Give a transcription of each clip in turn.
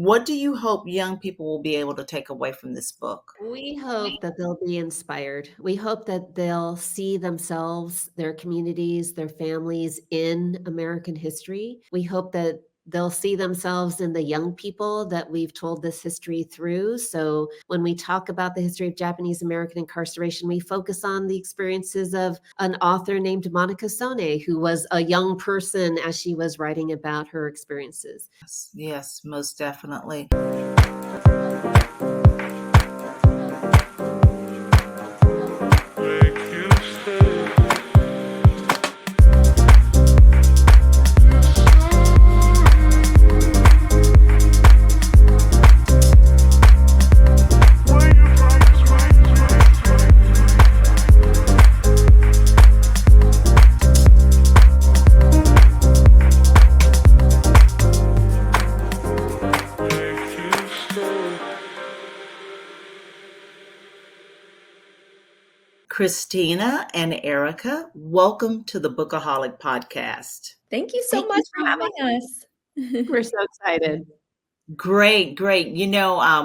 what do you hope young people will be able to take away from this book? We hope that they'll be inspired. We hope that they'll see themselves, their communities, their families in American history. We hope that they'll see themselves in the young people that we've told this history through. So when we talk about the history of Japanese American incarceration, we focus on the experiences of an author named Monica Sone, who was a young person as she was writing about her experiences. Yes, most definitely. Christina and Erica, welcome to the Bookaholic podcast. Thank you so Thank much you for so much. having us. We're so excited. Great, great.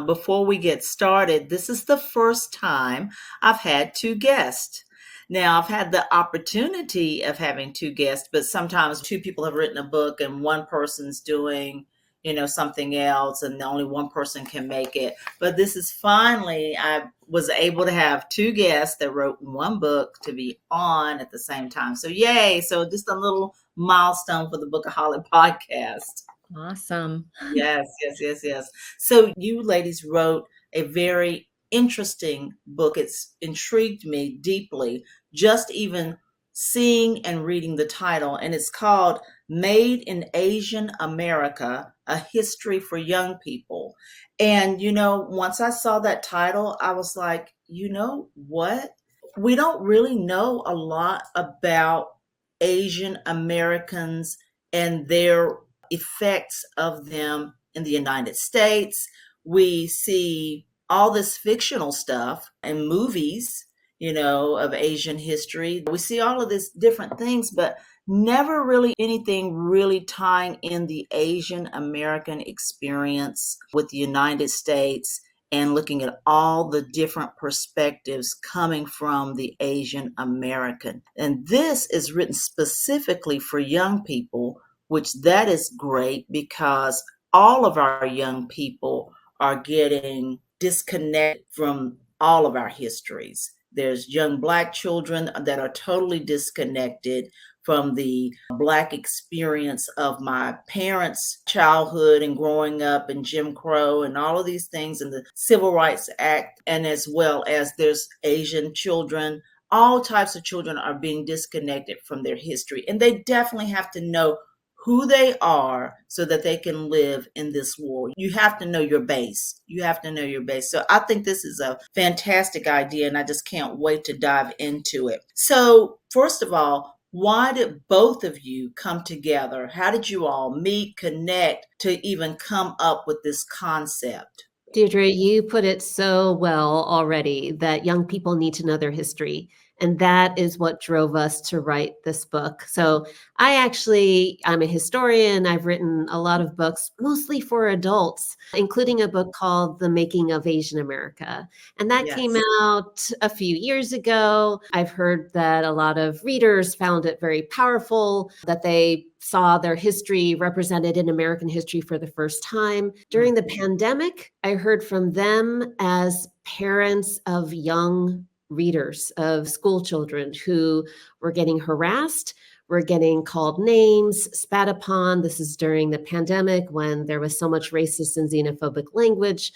Before we get started, this is the first time I've had two guests. Now, I've had the opportunity of having two guests, but sometimes two people have written a book and one person's doing, something else, and only one person can make it. But this is finally, I was able to have two guests that wrote one book to be on at the same time. So, yay. So, just a little milestone for the Bookaholic podcast. Awesome. Yes, yes, yes, yes. So you ladies wrote a very interesting book. It's intrigued me deeply, just even seeing and reading the title. And it's called Made in Asian America, A History for Young People. And, once I saw that title, I was like, you know what? We don't really know a lot about Asian Americans and their effects of them in the United States. We see all this fictional stuff and movies, of Asian history. We see all of these different things, but never really anything really tying in the Asian American experience with the United States and looking at all the different perspectives coming from the Asian American. And this is written specifically for young people, which that is great because all of our young people are getting disconnected from all of our histories. There's young Black children that are totally disconnected from the Black experience of my parents' childhood and growing up and Jim Crow and all of these things and the Civil Rights Act, and as well as there's Asian children. All types of children are being disconnected from their history, and they definitely have to know who they are so that they can live in this world. You have to know your base. You have to know your base. So I think this is a fantastic idea, and I just can't wait to dive into it. So first of all, why did both of you come together? How did you all meet, connect to even come up with this concept? Deirdre, you put it so well already that young people need to know their history. And that is what drove us to write this book. So I'm a historian. I've written a lot of books, mostly for adults, including a book called The Making of Asian America. And that came Yes. out a few years ago. I've heard that a lot of readers found it very powerful, that they saw their history represented in American history for the first time. During the pandemic, I heard from them as parents of young readers, of school children who were getting harassed, were getting called names, spat upon. This is during the pandemic when there was so much racist and xenophobic language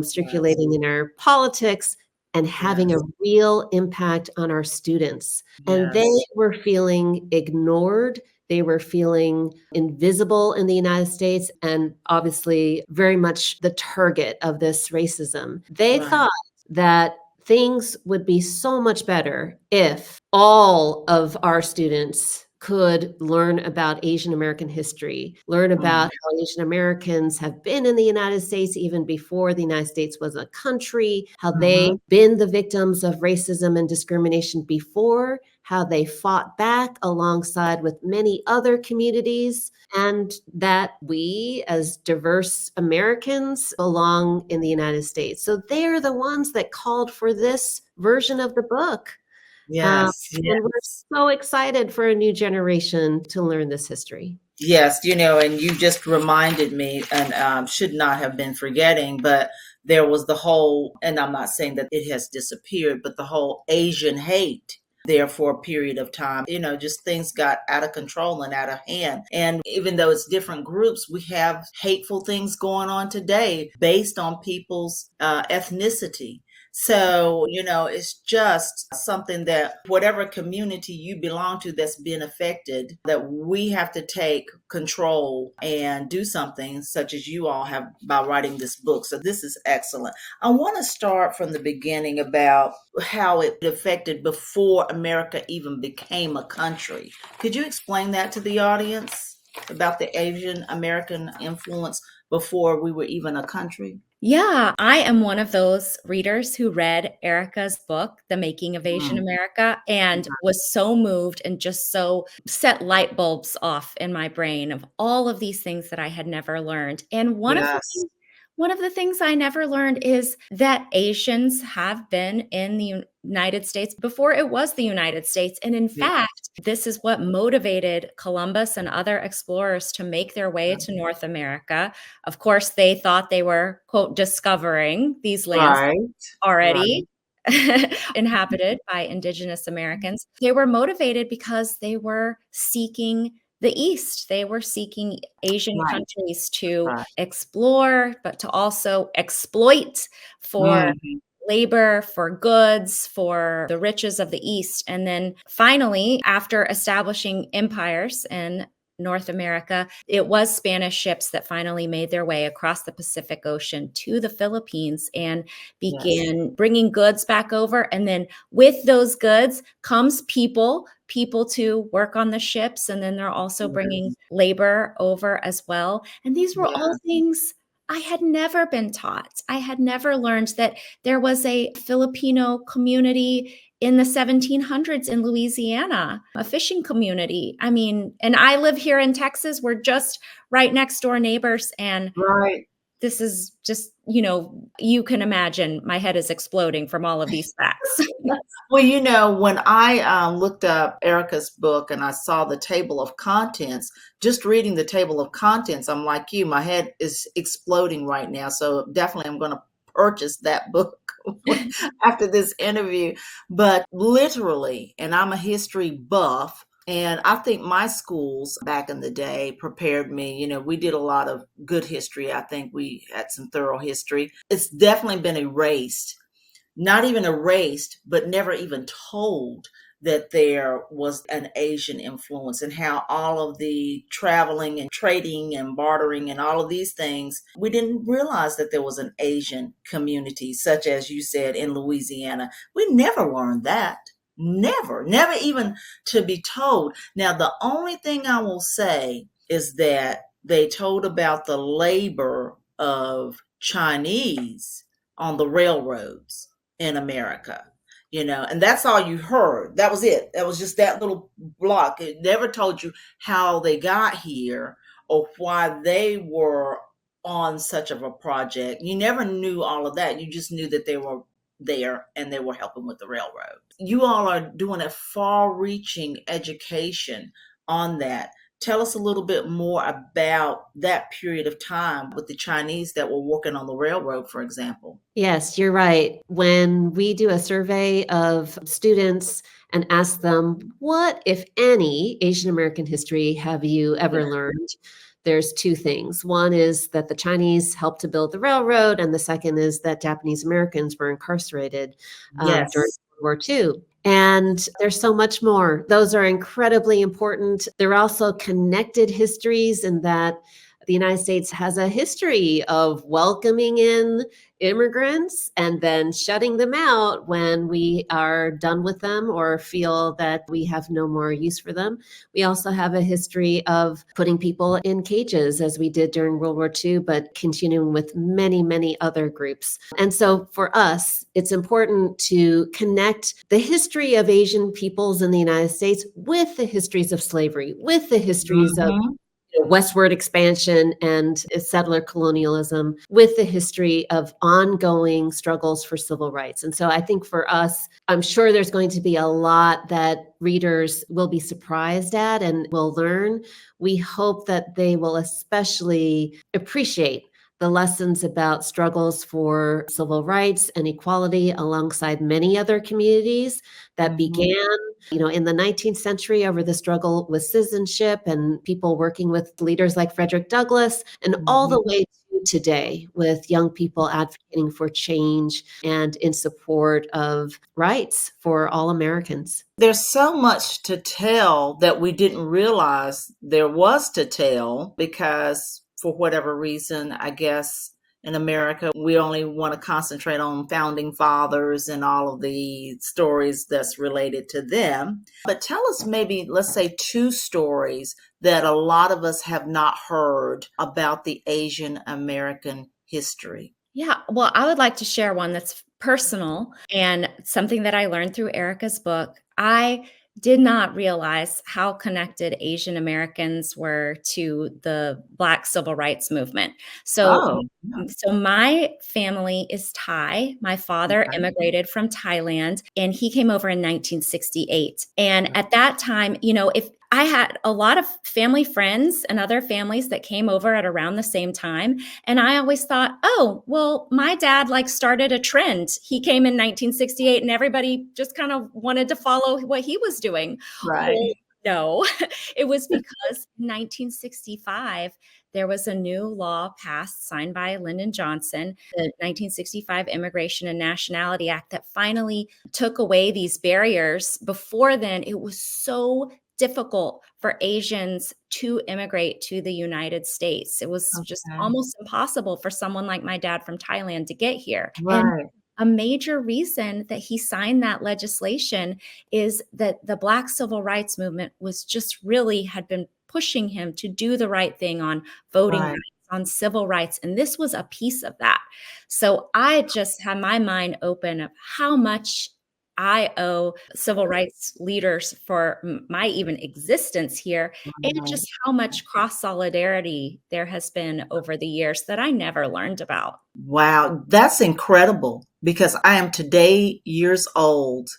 circulating in our politics and having a real impact on our students. And they were feeling ignored. They were feeling invisible in the United States and obviously very much the target of this racism. They thought that things would be so much better if all of our students could learn about Asian American history, learn about how Asian Americans have been in the United States even before the United States was a country, how they've been the victims of racism and discrimination before, how they fought back alongside with many other communities, and that we as diverse Americans belong in the United States. So they're the ones that called for this version of the book. Um, Yes, and we're yes. so excited for a new generation to learn this history. Yes, and you just reminded me, and should not have been forgetting, but there was the whole, and I'm not saying that it has disappeared, but the whole Asian hate there for a period of time. Just things got out of control and out of hand. And even though it's different groups, we have hateful things going on today based on people's ethnicity. So, it's just something that whatever community you belong to that's been affected, that we have to take control and do something, such as you all have by writing this book. So this is excellent. I want to start from the beginning about how it affected before America even became a country. Could you explain that to the audience about the Asian American influence before we were even a country? Yeah, I am one of those readers who read Erica's book, The Making of Asian Mm. America, and was so moved and just so set light bulbs off in my brain of all of these things that I had never learned. And Yes. one of the things I never learned is that Asians have been in the United States before it was the United States. And in Yes. fact, this is what motivated Columbus and other explorers to make their way to North America. Of course, they thought they were, quote, discovering these lands Right. already inhabited by indigenous Americans. They were motivated because they were seeking the East. They were seeking Asian Right. countries to Right. explore, but to also exploit for Mhm. labor, for goods, for the riches of the East. And then finally, after establishing empires in North America, it was Spanish ships that finally made their way across the Pacific Ocean to the Philippines and Yes. began bringing goods back over. And then with those goods comes people to work on the ships. And then they're also bringing Yes. labor over as well. And these were all Yes. things I had never been taught. I had never learned that there was a Filipino community in the 1700s in Louisiana, a fishing community. I mean, and I live here in Texas. We're just right next door neighbors. And Right. this is just, you can imagine my head is exploding from all of these facts. Well, when I looked up Erica's book and I saw the table of contents, just reading the table of contents, I'm like you, my head is exploding right now. So definitely I'm going to purchase that book after this interview. But literally, and I'm a history buff, and I think my schools back in the day prepared me. We did a lot of good history. I think we had some thorough history. It's definitely been erased, not even erased, but never even told that there was an Asian influence, and how all of the traveling and trading and bartering and all of these things, we didn't realize that there was an Asian community, such as you said in Louisiana. We never learned that. Never even to be told. Now, the only thing I will say is that they told about the labor of Chinese on the railroads in America, and that's all you heard. That was it. That was just that little block. It never told you how they got here or why they were on such of a project. You never knew all of that. You just knew that they were there and they were helping with the railroad. You all are doing a far-reaching education on that. Tell us a little bit more about that period of time with the Chinese that were working on the railroad, for example. Yes, you're right. When we do a survey of students and ask them, what, if any, Asian American history have you ever learned? There's two things. One is that the Chinese helped to build the railroad, and the second is that Japanese Americans were incarcerated during Yes. World War II. And there's so much more. Those are incredibly important. They're also connected histories in that the United States has a history of welcoming in immigrants and then shutting them out when we are done with them or feel that we have no more use for them. We also have a history of putting people in cages, as we did during World War II, but continuing with many, many other groups. And so for us, it's important to connect the history of Asian peoples in the United States with the histories of slavery, with the histories of Mhm. westward expansion and settler colonialism, with the history of ongoing struggles for civil rights. And so I think for us, I'm sure there's going to be a lot that readers will be surprised at and will learn. We hope that they will especially appreciate the lessons about struggles for civil rights and equality alongside many other communities that began in the 19th century over the struggle with citizenship and people working with leaders like Frederick Douglass, and all the Mhm. way to today with young people advocating for change and in support of rights for all Americans. There's so much to tell that we didn't realize there was to tell because, for whatever reason, I guess in America, we only want to concentrate on founding fathers and all of the stories that's related to them. But tell us maybe, let's say, two stories that a lot of us have not heard about the Asian American history. Yeah, well, I would like to share one that's personal and something that I learned through Erica's book. I did not realize how connected Asian Americans were to the Black civil rights movement. So, Oh, yeah. so my family is Thai. My father Okay. immigrated from Thailand and he came over in 1968. And at that time, if I had a lot of family friends and other families that came over at around the same time. And I always thought, oh, well, my dad started a trend. He came in 1968 and everybody just kind of wanted to follow what he was doing. Right. Well, no, it was because in 1965, there was a new law passed, signed by Lyndon Johnson, the 1965 Immigration and Nationality Act that finally took away these barriers. Before then, it was so difficult for Asians to immigrate to the United States. It was just Okay. almost impossible for someone like my dad from Thailand to get here. And Right. a major reason that he signed that legislation is that the Black civil rights movement had been pushing him to do the right thing on voting Right. rights, on civil rights. And this was a piece of that. So I just had my mind open of how much I owe civil rights leaders for my even existence here, and Right. just how much cross solidarity there has been over the years that I never learned about. Wow, that's incredible because I am today years old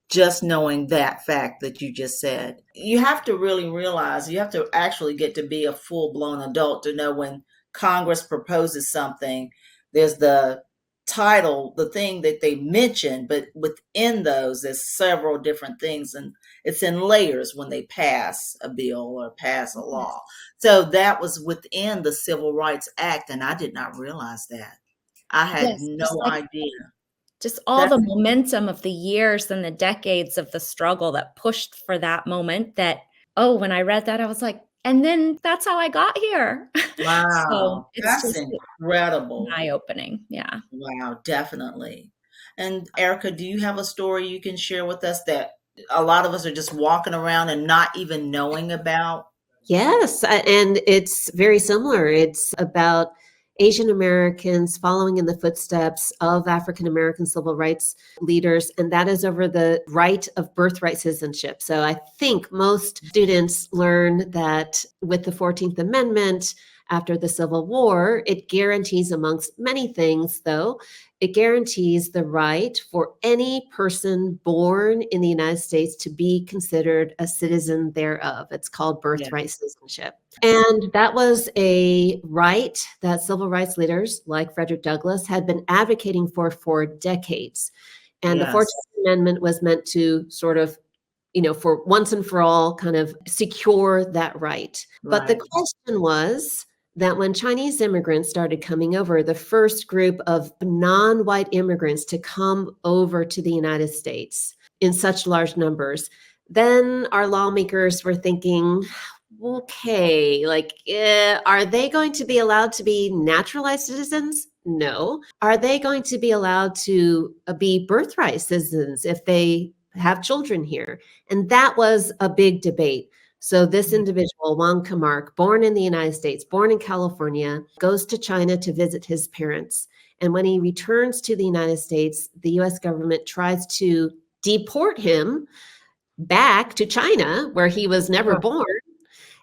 just knowing that fact that you just said. You have to really realize, you have to actually get to be a full-blown adult to know when Congress proposes something, there's the title, the thing that they mention, but within those, there's several different things, and it's in layers when they pass a bill or pass a law. Yes. So that was within the Civil Rights Act, and I did not realize that. I had Yes, no idea. just all That's the momentum of the years and the decades of the struggle that pushed for that moment that, oh, when I read that, I was like, and then that's how I got here. So wow, it's that's just incredible. eye-opening. Yeah. Wow, definitely. And Erica, do you have a story you can share with us that a lot of us are just walking around and not even knowing about? Yes, and it's very similar. It's about Asian Americans following in the footsteps of African American civil rights leaders, and that is over the right of birthright citizenship. So I think most students learn that with the 14th Amendment after the Civil War, it guarantees, amongst many things, though, it guarantees the right for any person born in the United States to be considered a citizen thereof. It's called Yeah. birthright citizenship. And that was a right that civil rights leaders like Frederick Douglass had been advocating for decades. And the Yes. 14th Amendment was meant to sort of, for once and for all, kind of secure that right. But the Right. question was that when Chinese immigrants started coming over, the first group of non-white immigrants to come over to the United States in such large numbers, then our lawmakers were thinking, okay, like, are they going to be allowed to be naturalized citizens? No. Are they going to be allowed to be birthright citizens if they have children here? And that was a big debate. So this individual, Wang Kamark, born in the United States, born in California, goes to China to visit his parents. And when he returns to the United States, the US government tries to deport him back to China, where he was never born,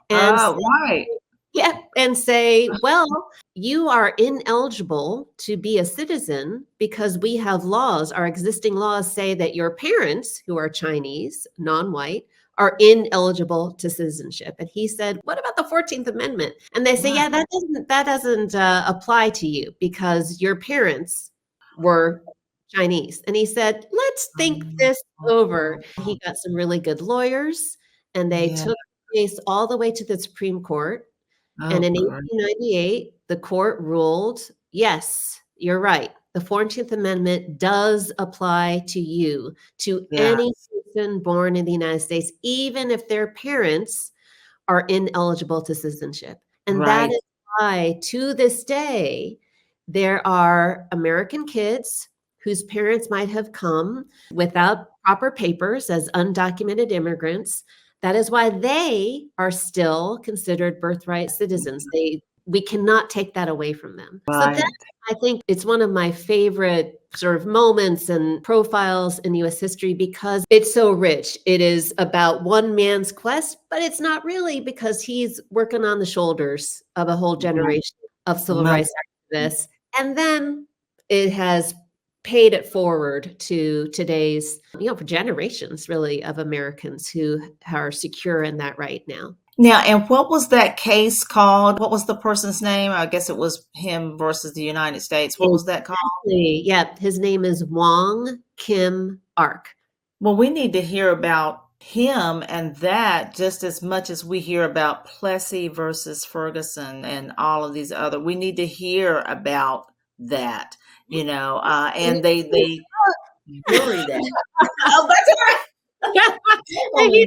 and Oh, right. yeah, and say, well, you are ineligible to be a citizen because we have laws. Our existing laws say that your parents, who are Chinese, non-white, are ineligible to citizenship. And he said, what about the 14th Amendment? And they say, Right. yeah, that doesn't apply to you because your parents were Chinese. And he said, let's think this over. He got some really good lawyers, and they Yeah. took the case all the way to the Supreme Court. Oh, And in great. 1898, the court ruled, yes, you're right. The 14th Amendment does apply to you, to Yeah. any person born in the United States, even if their parents are ineligible to citizenship. And that Right. is why, to this day, there are American kids whose parents might have come without proper papers as undocumented immigrants. That is why they are still considered birthright citizens. We cannot take that away from them. So that, Right. I think, it's one of my favorite sort of moments and profiles in US history because it's so rich. It is about one man's quest, but it's not really, because he's working on the shoulders of a whole Right. generation of civil Most rights activists. And then it has paid it forward to today's, for generations really of Americans who are secure in that right now. Now, and what was that case called? What was the person's name? I guess it was him versus the United States. What was that called? Exactly. Yeah, his name is Wong Kim Ark. Well, we need to hear about him and that just as much as we hear about Plessy versus Ferguson and all of these other. We need to hear about that, and they bury that. Oh, that's right. Oh, we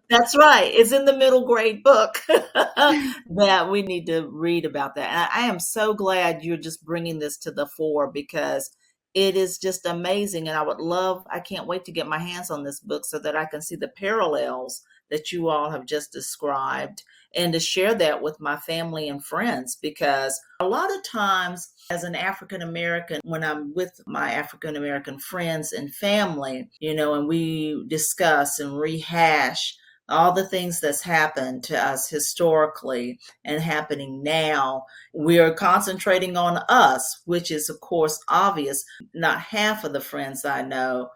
That's right. It's in the middle grade book that we need to read about that. And I am so glad you're just bringing this to the fore because it is just amazing. And I can't wait to get my hands on this book so that I can see the parallels that you all have just described and to share that with my family and friends because a lot of times as an African American, when I'm with my African American friends and family, and we discuss and rehash all the things that's happened to us historically and happening now, we are concentrating on us, which is, of course, obvious. Not half of the friends I know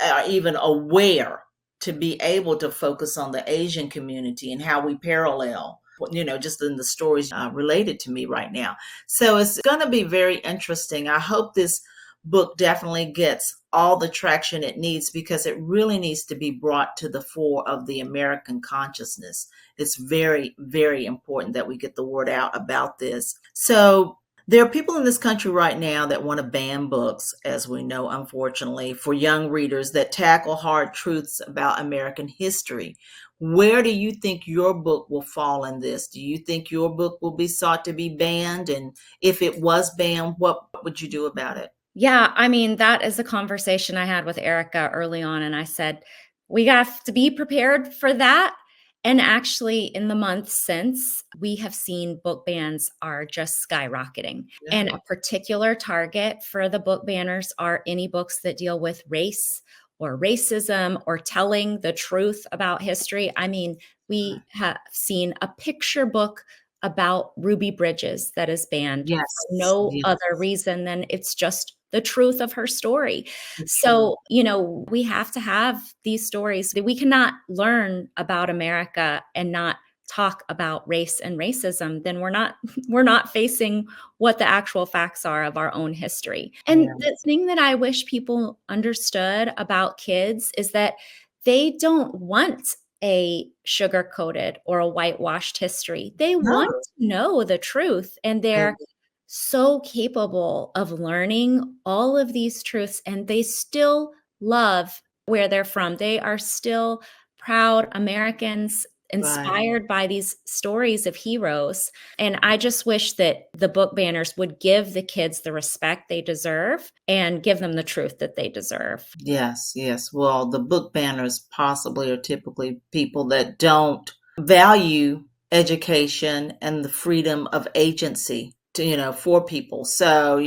are even aware to be able to focus on the Asian community and how we parallel, just in the stories related to me right now. So it's going to be very interesting. I hope this book definitely gets all the traction it needs because it really needs to be brought to the fore of the American consciousness. It's very, very important that we get the word out about this. So there are people in this country right now that want to ban books, as we know, unfortunately, for young readers that tackle hard truths about American history. Where do you think your book will fall in this? Do you think your book will be sought to be banned? And if it was banned, what would you do about it? Yeah, I mean, that is a conversation I had with Erica early on, and I said, we have to be prepared for that. And actually, in the months since, we have seen book bans are just skyrocketing. And a particular target for the book banners are any books that deal with race or racism or telling the truth about history. I mean, we have seen a picture book about Ruby Bridges that is banned Yes. for no Yes. other reason than it's just the truth of her story. It's So, we have to have these stories. We cannot learn about America and not talk about race and racism, then we're not facing what the actual facts are of our own history. And Yeah. the thing that I wish people understood about kids is that they don't want a sugar-coated or a whitewashed history. They No. want to know the truth, and they're so capable of learning all of these truths, and they still love where they're from. They are still proud Americans Right. inspired by these stories of heroes. And I just wish that the book banners would give the kids the respect they deserve and give them the truth that they deserve. Yes, yes. Well, the book banners possibly are typically people that don't value education and the freedom of agency to, for people. So,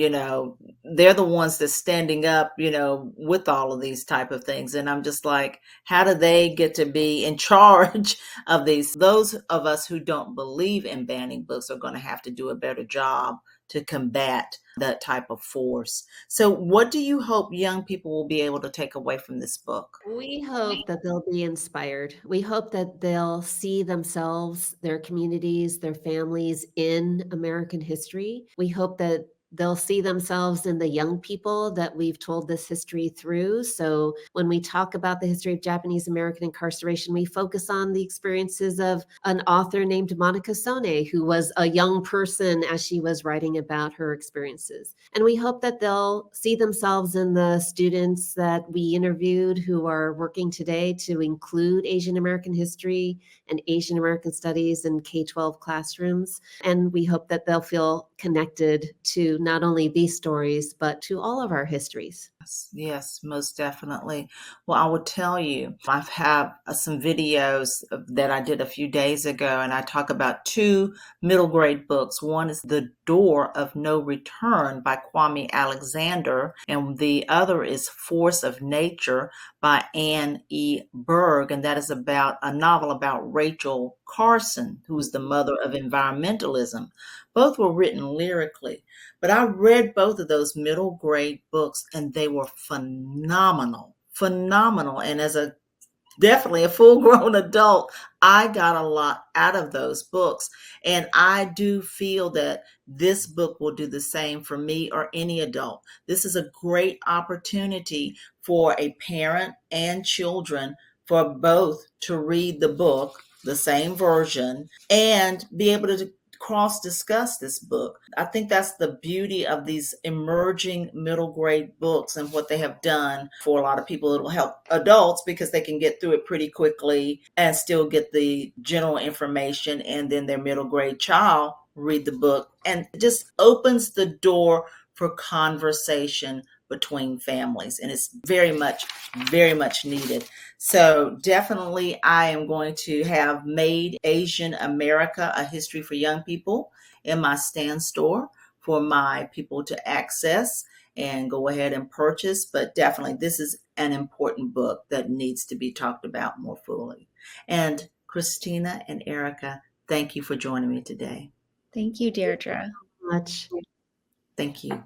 they're the ones that's standing up, with all of these type of things. And I'm just like, how do they get to be in charge of these? Those of us who don't believe in banning books are going to have to do a better job to combat that type of force. So, what do you hope young people will be able to take away from this book? We hope that they'll be inspired. We hope that they'll see themselves, their communities, their families in American history. We hope that they'll see themselves in the young people that we've told this history through. So when we talk about the history of Japanese American incarceration, we focus on the experiences of an author named Monica Sone, who was a young person as she was writing about her experiences. And we hope that they'll see themselves in the students that we interviewed who are working today to include Asian American history and Asian American studies in K-12 classrooms. And we hope that they'll feel connected to not only these stories, but to all of our histories. Yes, most definitely. Well, I will tell you, I've have some videos that I did a few days ago, and I talk about two middle grade books. One is The Door of No Return by Kwame Alexander, and the other is Force of Nature by Anne E. Berg, and that is about a novel about Rachel Carson, who is the mother of environmentalism. Both were written lyrically. But I read both of those middle grade books and they were phenomenal, phenomenal. And as a definitely a full grown adult, I got a lot out of those books. And I do feel that this book will do the same for me or any adult. This is a great opportunity for a parent and children for both to read the book, the same version, and be able to cross discuss this book. I think that's the beauty of these emerging middle grade books and what they have done for a lot of people. It'll help adults because they can get through it pretty quickly and still get the general information, and then their middle grade child read the book, and it just opens the door for conversation between families, and it's very much needed. So definitely I am going to have Made Asian America, A History for Young People in my stand store for my people to access and go ahead and purchase. But definitely this is an important book that needs to be talked about more fully. And Christina and Erica, thank you for joining me today. Thank you, Deirdre. Much. Thank you.